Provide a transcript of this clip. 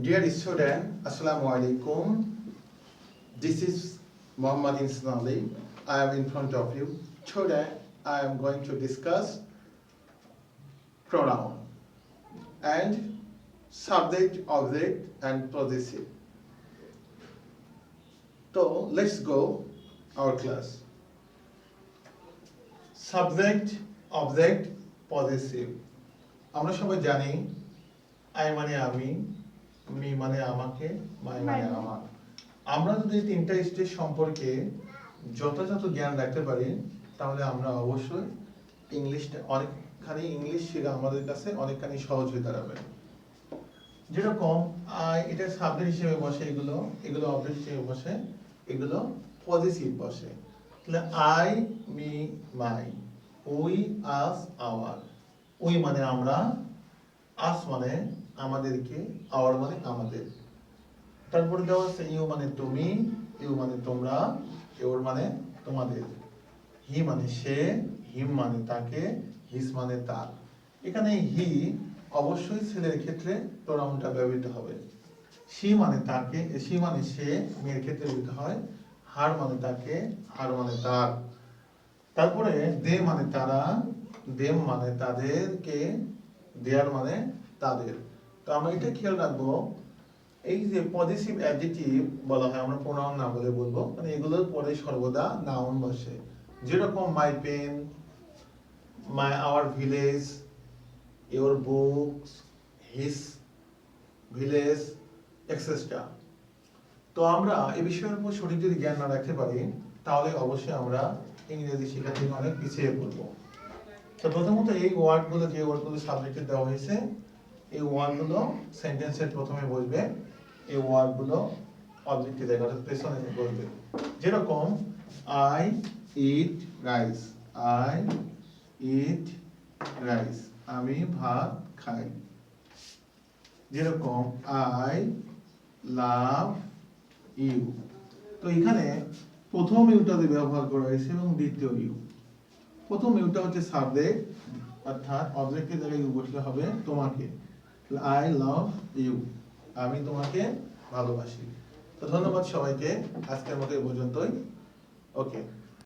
Dear student, Assalamu alaikum. This is Muhammad Insan Ali. I am in front of you. Today I am going to discuss pronoun and subject, object and possessive. So let's go our class. Subject, object, possessive. আমরা সবাই জানি I মানে আমি, me মানে আমাকে, মাই মানে আমার। আমরা যদি তিনটা স্টেজ সম্পর্কে যথাযথ জ্ঞান রাখতে পারি তাহলে আমরা অবশ্যই ইংলিশটা অনেকখানি ইংলিশ শেখা আমাদের কাছে অনেকখানি সহজ হয়ে দাঁড়াবে। যেরকম এটা সাবজেক্ট হিসেবে বসে, এগুলো অবজেক্ট হিসেবে বসে, এগুলো পজিটিভ বসে। তাহলে I, me, my, we, us, our. We মানে আমরা, আস মানে আমাদেরকে, আওয়ার মানে আমাদের। তারপরে দেওয়া আছে ইউ মানে তুমি, ইউ মানে তোমরা, ইউর মানে তোমাদের। হি মানে সে, হিম মানে তাকে, হিস মানে তার। এখানে হি অবশ্যই ছেলের ক্ষেত্রে প্রোনাউনটা ব্যবহৃত হবে। সি মানে তাকে, সি মানে সে, মেয়ের ক্ষেত্রে ব্যবহৃত হয়। হার মানে তাকে, হার মানে তার। তারপরে দে মানে তারা, দেম মানে তাদেরকে, দেয়ার মানে তাদের। তো আমরা এটা খেয়াল রাখবো, এই যে পজিটিভ অ্যাডজেক্টিভ বলা হয়, আমরা প্রোনাউন না বলে বলবো, মানে এগুলোর পরে সর্বদা নাউন বসে। যেরকম my pen, my our village, your books, his village, extra. তো আমরা এই বিষয়ের উপর সঠিক যদি জ্ঞান না রাখতে পারি তাহলে অবশ্যই আমরা ইংরেজি শেখা থেকে অনেক পিছিয়ে পড়বো। তো প্রথমত এই ওয়ার্ডগুলো, যে ওয়ার্ডগুলো সাবজেক্টে দেওয়া হয়েছে, এই ওয়ার্ডগুলো সেন্টেন্সের প্রথমে বসবে, এই ওয়ার্ডগুলো অবজেক্টে জায়গা পেছনে বসবে। যেরকম I eat rice, I eat rice, আমি ভাত খাই। যেরকম আই লাভ ইউ। তো এখানে প্রথম ইউটাতে ব্যবহার করা হয়েছে এবং দ্বিতীয় ইউ। প্রথম ইউটা হচ্ছে সাবজেক্ট, অর্থাৎ অবজেক্টের জায়গায় ইউ বসলে হবে তোমাকে। আই লাভ ইউ, আমি তোমাকে ভালোবাসি। তো ধন্যবাদ সবাইকে, আজকের মতো এই পর্যন্তই। ওকে।